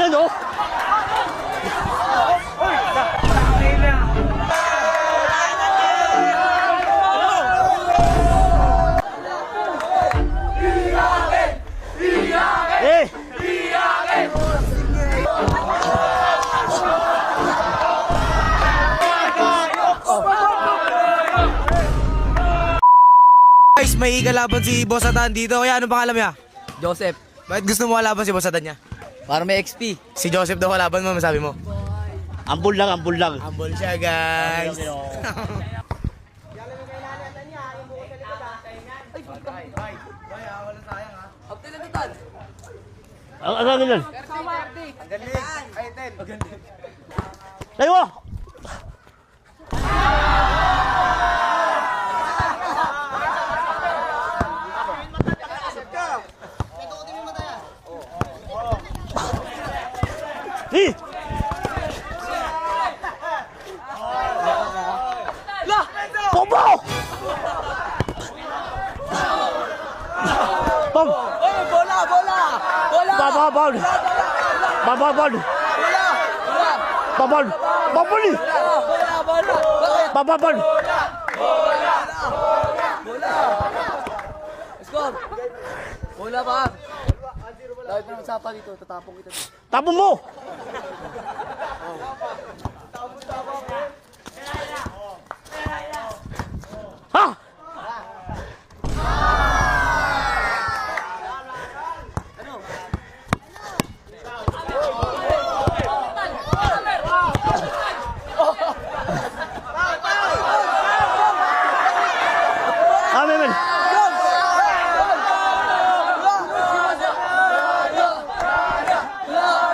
Yan o. Guys, may kalaban si Boss Atan dito. Kaya anong pangalan niya? Joseph, Bakit gusto mo kalaban si Boss Atan niya? para may XP. Si Joseph daw kalaban mo, masabi mo. Ambul lang, ambul lang. Ambol siya, guys. Ang agangin lang. Tayo mo! Hey! Bobo! Bom! Bola! Bababal! Bababal! Babal! Babali! Bababal! Let's go! Bola ba? Dahil pa naman sapa dito, tatapong kita dito. Tapon mo! Ha? Amen.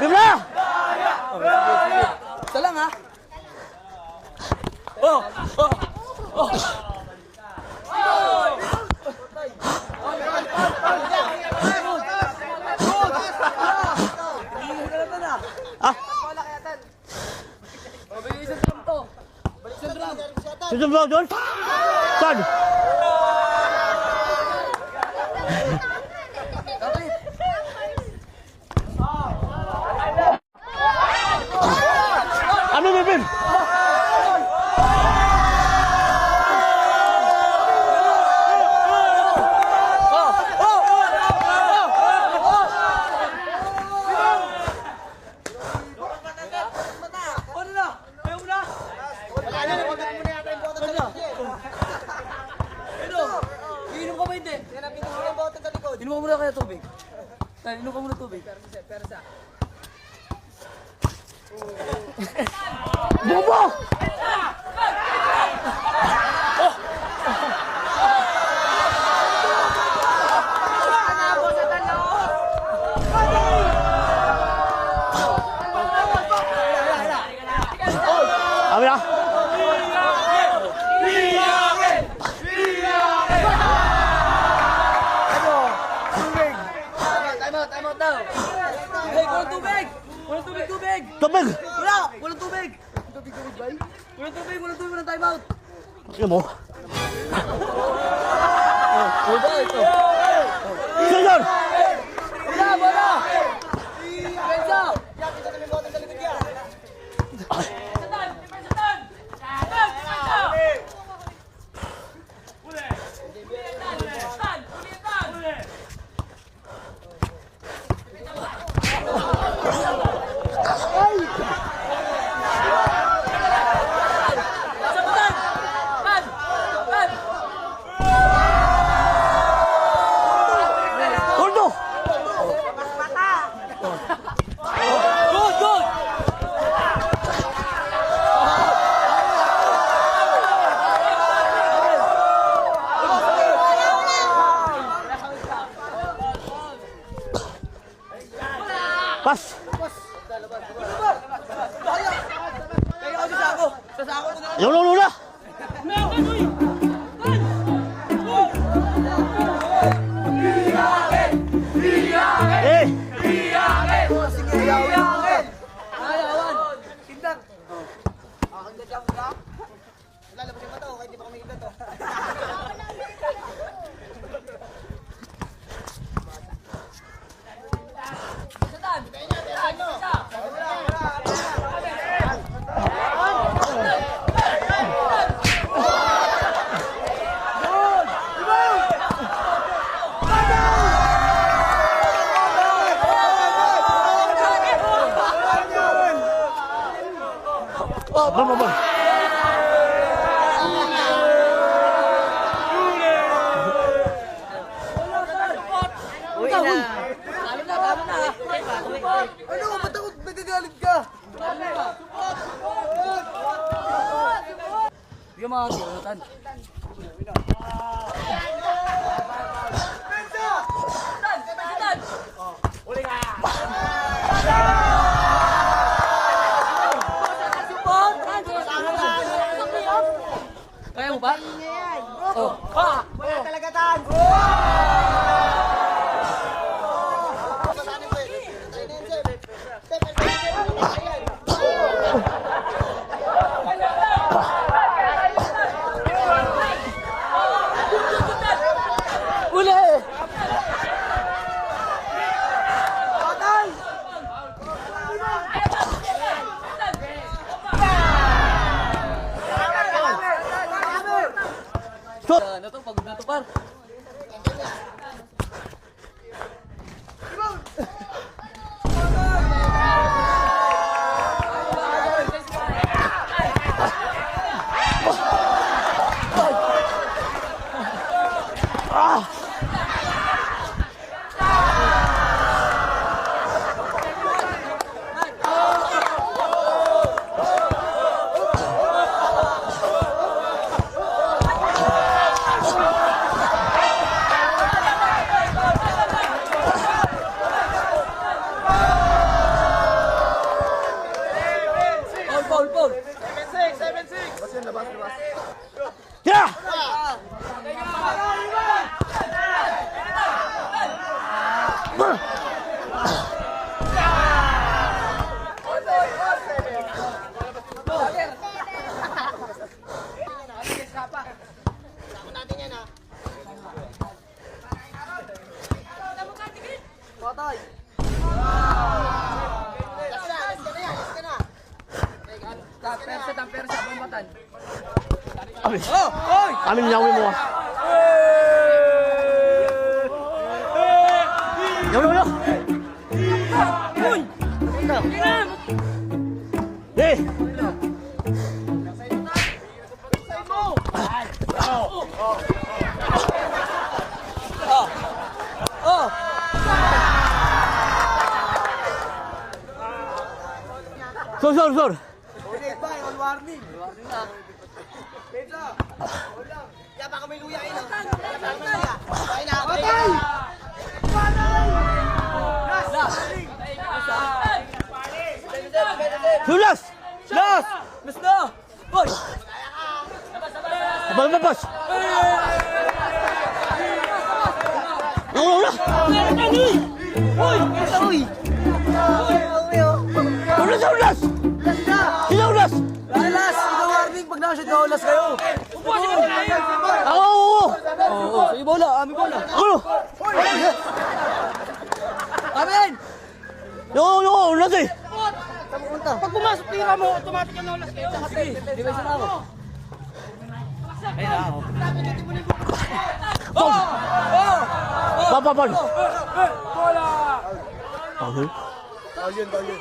Bibla! Ito lang ha? Ah, susunod mo doon? Saan? Ano, Bibin? Iinom ka ba hindi? Inom ka muna kaya tubig. Inom ka muna tubig. Bobo! Amin na. Time out daw. Hey, walang tubig! Walang tubig! Tubig! Wala! Walang tubig! Walang tubig! Walang time out! Ano mo? Wala ito! Senyor! Bola! Pensa! Gordo! Good! Pas! Kaya ako sa ako! Sa sako ko na! Lula! Eh! Ayawan! Tindak! Lalabas yung mata, okay, di pa kami kita to. Satan! Baba. Uy na. Alam na, tama na. Ano? Ba't ako nagagalit ka? Hindi ka makakalimutan. Kaya mo ba? Oh. Wala talaga tan! Uli! Shot. Ano to? Pagod na to, par. Paul. Tira! natin yan ha. Patay. Last ka na. Tampersa, bambatan. Amin. Oh! Oy! Amin nyawin mo ah. Nyawin mo na. Uy! Eh! Oh! Sor. Okay, bye. All warning. Pedro. Hold lang. Yan, baka may luya yun. Patay na. Patay! Sulas! Last! Last na! Boy! Babas! Ulo! Uy! Uy! Ulas! Sino ulas? Last! Ito warning pag nakashoot na ulas kayo. Ako! Oo, sige bola, aming bola. Ulo! Amin! Yo, ulas eh! Pag pumasok tira mo, automatic na ulas kayo. Sige, di ba isa na ako? Ayun na ako. Paul! Oh! Paul! Bola! Okay. Paul! Paul!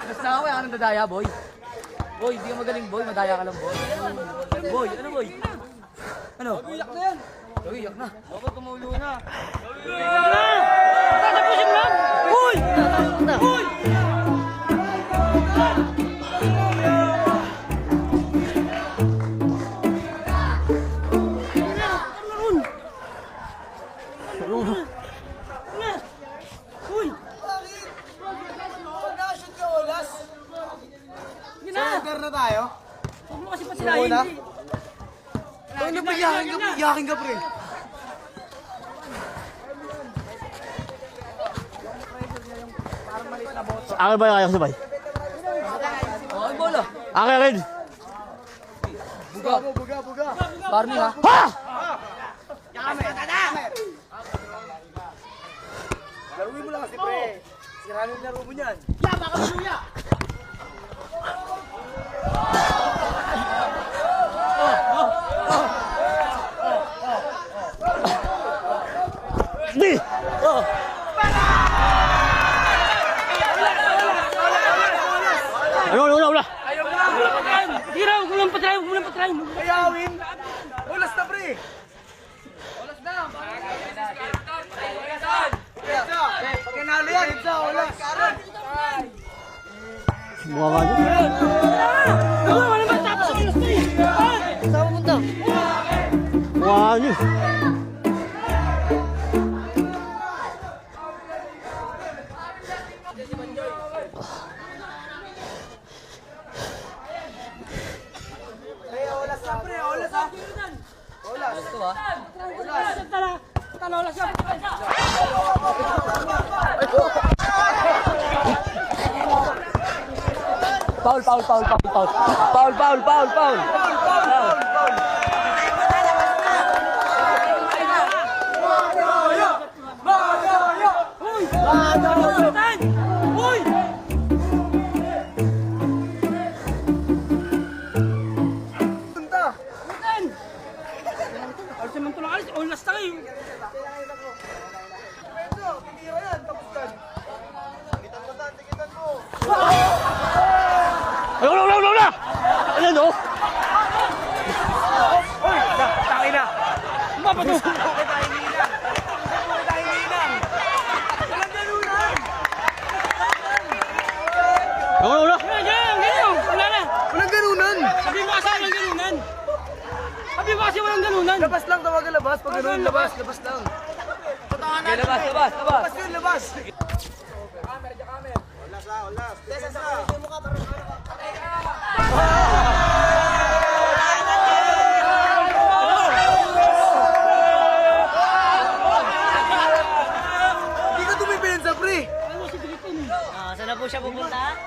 Basta ako, anong dadaya, boy? Boy, hindi ka magaling, boy. Madaya ka lang, boy. Boy, ano, boy? Ano? Iyak na yan. Iyak na. Bakit tumulo na? Tatapusin mo lang! Boy! Boy! Surrender na tayo? Huwag mo kasi pasilahin. Ano ba yakin ka pre? Akin ba yung kaya sabay? Oh, ang bola. Akin! Buga. Buga. Barney, ha? Ha! pre. Sirahan yung laro mo niyan. Di! Ano, wala. Sige raw, huwag mo lang patry. Ayawin. Ulas na, pre. Pizza. Pag nanalo yan. Pizza, ulas. Mukha ka dyan. Wala ba tapos ang last day? Saan mo punta? Mukha ka dyan. Ulas na, pre. Ulas na. Ulas. Ito ba? Tala, siya. Foul. Uy! Punta. Alis naman ito lang alis. Last na kayo. Pedro, titira yan. Tapos yan. Tikitan mo. Ay, wala. Ayan, oh. Uy, taki na. Mapato. Bakit tayo hinilang? Bakit tayo hinilang? Walang ganunan. Wala. Wala na. Walang ganunan. Sabi mo kasi walang ganunan. Walang ganunan. Labas lang, tawagan labas. Pag ganun, labas lang. Labas. Labas yun, labas. Ulas ha, ulas. Desa sa mukha para Hindi ka tumipensa, pre. Saan na po siya pupunta?